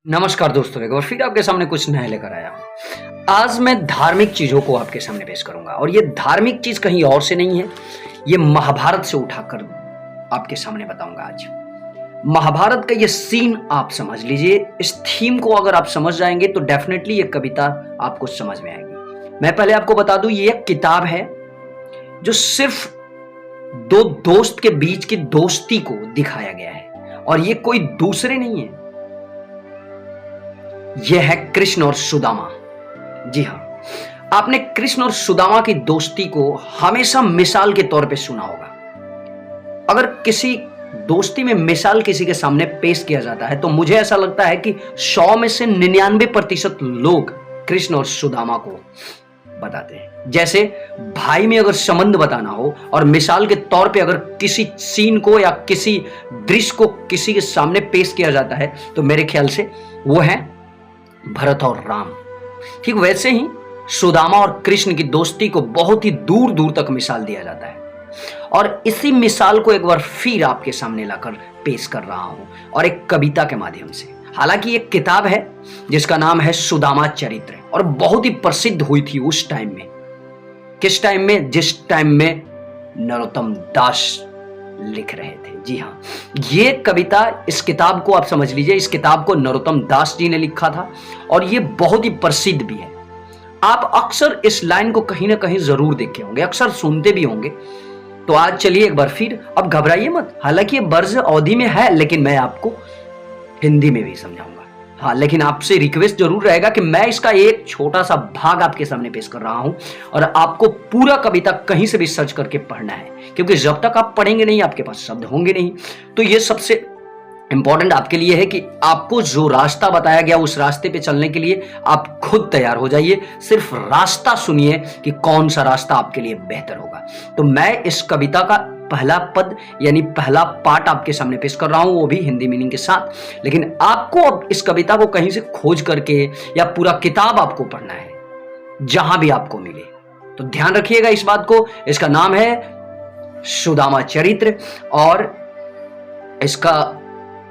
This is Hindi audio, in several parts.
नमस्कार दोस्तों, एक बार फिर आपके सामने कुछ नया लेकर आया हूँ। आज मैं धार्मिक चीज़ों को आपके सामने पेश करूँगा और ये धार्मिक चीज़ कहीं और से नहीं है, ये महाभारत से उठाकर आपके सामने बताऊँगा आज। महाभारत का ये सीन आप समझ लीजिए, इस थीम को अगर आप समझ जाएँगे तो डेफ़िनेटली ये कविता आपको समझ में आएगी। मैं पहले आपको बता दूँ, ये एक किताब है जो सिर्फ़ 2 दोस्त के बीच की दोस्ती को दिखाया गया है और ये कोई दूसरे नहीं है, यह है कृष्ण और सुदामा। जी हाँ, आपने कृष्ण और सुदामा की दोस्ती को हमेशा मिसाल के तौर पे सुना होगा। अगर किसी दोस्ती में मिसाल किसी के सामने पेश किया जाता है तो मुझे ऐसा लगता है कि 100 में से 99% लोग कृष्ण और सुदामा को बताते हैं। जैसे भाई में अगर संबंध बताना हो और मिसाल के तौर पे अगर किसी सीन को या किसी दृश्य को किसी के सामने पेश किया जाता है तो मेरे ख्याल से वो है भरत और राम। ठीक वैसे ही सुदामा और कृष्ण की दोस्ती को बहुत ही दूर दूर तक मिसाल दिया जाता है और इसी मिसाल को एक बार फिर आपके सामने लाकर पेश कर रहा हूं और एक कविता के माध्यम से। हालांकि एक किताब है जिसका नाम है सुदामा चरित्र और बहुत ही प्रसिद्ध हुई थी उस टाइम में। किस टाइम में? जिस टाइम में नरोत्तम दास लिख रहे थे। जी हाँ, ये कविता, इस किताब को आप समझ लीजिए, इस किताब को नरोत्तम दास जी ने लिखा था और ये बहुत ही प्रसिद्ध भी है। आप अक्सर इस लाइन को कहीं ना कहीं जरूर देखे होंगे, अक्सर सुनते भी होंगे। तो आज चलिए एक बार फिर, अब घबराइए मत, हालांकि ये ब्रज अवधि में है लेकिन मैं आपको हिंदी में भी समझाऊंगा। हाँ, लेकिन आपसे रिक्वेस्ट जरूर रहेगा कि मैं इसका एक छोटा सा भाग आपके सामने पेश कर रहा हूं और आपको पूरा कविता कहीं से भी सर्च करके पढ़ना है, क्योंकि जब तक आप पढ़ेंगे नहीं आपके पास शब्द होंगे नहीं। तो ये सबसे इंपॉर्टेंट आपके लिए है कि आपको जो रास्ता बताया गया उस रास्ते पे चलने के लिए आप खुद तैयार हो जाइए। सिर्फ रास्ता सुनिए कि कौन सा रास्ता आपके लिए बेहतर होगा। तो मैं इस कविता का पहला पद यानी पहला पार्ट आपके सामने पेश कर रहा हूं, वो भी हिंदी मीनिंग के साथ। लेकिन आपको अब इस कविता को कहीं से खोज करके या पूरा किताब आपको पढ़ना है, जहां भी आपको मिले। तो ध्यान रखिएगा इस बात को। इसका नाम है सुदामा चरित्र और इसका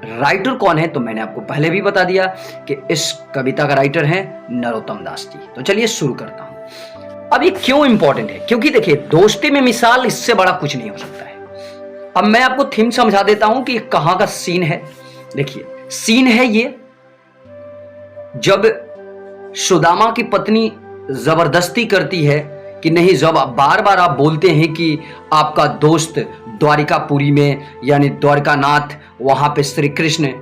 राइटर कौन है तो मैंने आपको पहले भी बता दिया कि इस कविता का राइटर है नरोत्तम दास जी। तो चलिए शुरू करता हूं। अब ये क्यों इंपॉर्टेंट है? क्योंकि देखिए, दोस्ती में मिसाल, इससे बड़ा कुछ नहीं हो सकता है। अब मैं आपको थीम समझा देता हूं कि कहां का सीन है। देखिए, सीन है ये जब सुदामा की पत्नी जबरदस्ती करती है कि नहीं, जब बार बार आप बोलते हैं कि आपका दोस्त द्वारिकापुरी में यानी द्वारकानाथ, वहां पे श्री कृष्ण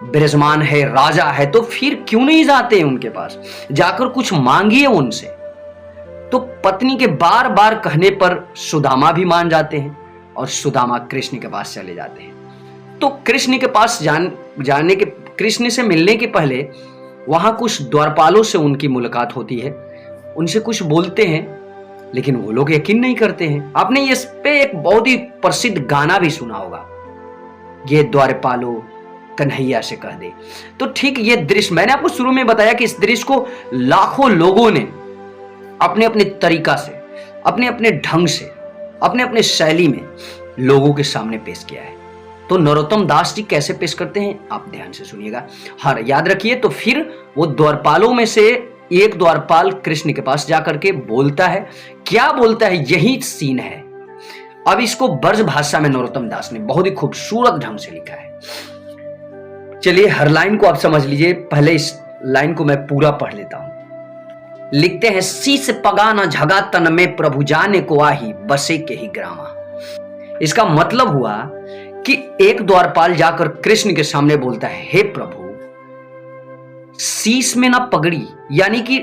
विराजमान है, राजा है, तो फिर क्यों नहीं जाते हैं उनके पास, जाकर कुछ मांगिए उनसे। तो पत्नी के बार बार कहने पर सुदामा भी मान जाते हैं और सुदामा कृष्ण के पास चले जाते हैं। तो कृष्ण के पास जाने के, कृष्ण से मिलने के पहले वहां कुछ द्वारपालों से उनकी मुलाकात होती है, उनसे कुछ बोलते हैं, लेकिन वो लोग यकीन नहीं करते हैं। आपने इस पे एक बहुत ही प्रसिद्ध गाना भी सुना होगा, ये द्वारपालो कन्हैया से कह दे। तो ठीक ये दृश्य मैंने आपको शुरू में बताया कि इस दृश्य को लाखों लोगों ने अपने अपने तरीका से, अपने अपने ढंग से, अपने अपने शैली में लोगों के सामने पेश किया है। तो नरोत्तम दास जी कैसे पेश करते हैं आप ध्यान से सुनिएगा। हर याद रखिए। तो फिर वो द्वारपालों में से एक द्वारपाल कृष्ण के पास जाकर के बोलता है। क्या बोलता है, यही सीन है। अब इसको ब्रज भाषा में नरोत्तम दास ने बहुत ही खूबसूरत ढंग से लिखा है। चलिए हर लाइन को आप समझ लीजिए। पहले इस लाइन को मैं पूरा पढ़ लेता हूं। लिखते हैं, शीस पगा न झगा तन में प्रभु जाने को आही बसे के ही ग्रामा। इसका मतलब हुआ कि एक द्वारपाल जाकर कृष्ण के सामने बोलता है, हे प्रभु, शीस में ना पगड़ी यानी कि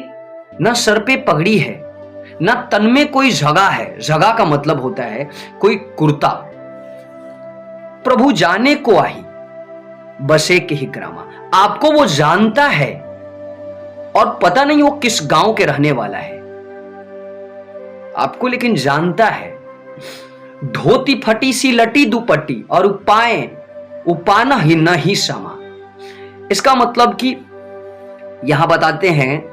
न सर पे पगड़ी है, न तन में कोई झगा है। झगा का मतलब होता है कोई कुर्ता। प्रभु जाने को आही बसे के ही ग्रामा, आपको वो जानता है और पता नहीं वो किस गांव के रहने वाला है, आपको लेकिन जानता है। धोती फटी सी लटी दुपट्टी और उपाना ही नहीं समा। इसका मतलब कि यहां बताते हैं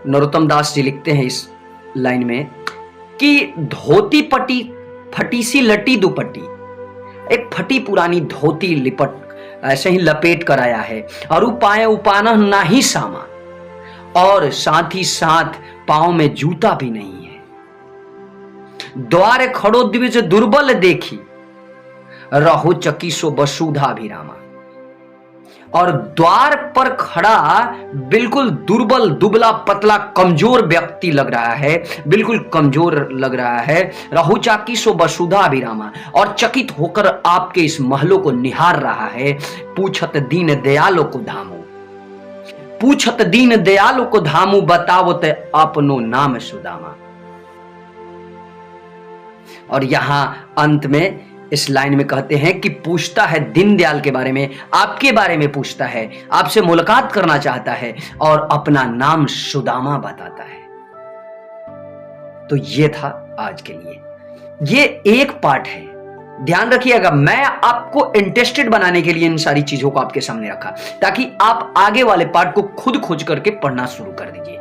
नरोत्तम दास जी लिखते हैं इस लाइन में कि धोती फटी सी लटी दुपट्टी, एक फटी पुरानी धोती ऐसे ही लपेट कर आया है। और उपाय उपाना नाही सामा, और साथ ही साथ पांव में जूता भी नहीं है। द्वारे खड़ो द्विज दुर्बल देखी, रहो चकी सो वसुधा भी रामा। और द्वार पर खड़ा बिल्कुल दुर्बल, दुबला पतला कमजोर व्यक्ति लग रहा है, बिल्कुल कमजोर लग रहा है। रहो चाकी सो वसुधा अभिरामा, और चकित होकर आपके इस महलों को निहार रहा है। पूछत दीन दयालो को धामो, पूछत दीन दयालो को धामू, बतावो ते अपनो नाम सुदामा। और यहां अंत में इस लाइन में कहते हैं कि पूछता है दीनदयाल के बारे में, आपके बारे में पूछता है, आपसे मुलाकात करना चाहता है और अपना नाम सुदामा बताता है। तो ये था आज के लिए, ये एक पार्ट है। ध्यान रखिएगा, मैं आपको इंटरेस्टेड बनाने के लिए इन सारी चीजों को आपके सामने रखा, ताकि आप आगे वाले पार्ट को खुद खोज करके पढ़ना शुरू कर दीजिए।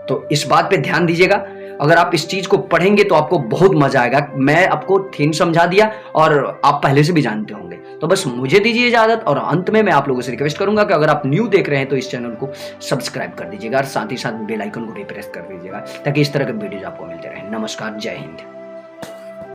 तो इस बात पे ध्यान दीजिएगा, अगर आप इस चीज को पढ़ेंगे तो आपको बहुत मजा आएगा। मैं आपको थीम समझा दिया और आप पहले से भी जानते होंगे, तो बस मुझे दीजिए इजाजत। और अंत में मैं आप लोगों से रिक्वेस्ट करूंगा कि अगर आप न्यू देख रहे हैं तो इस चैनल को सब्सक्राइब कर दीजिएगा और साथ ही साथ बेल आइकन को भी प्रेस कर दीजिएगा, ताकि इस तरह के वीडियोज आपको मिलते रहे। नमस्कार, जय हिंद।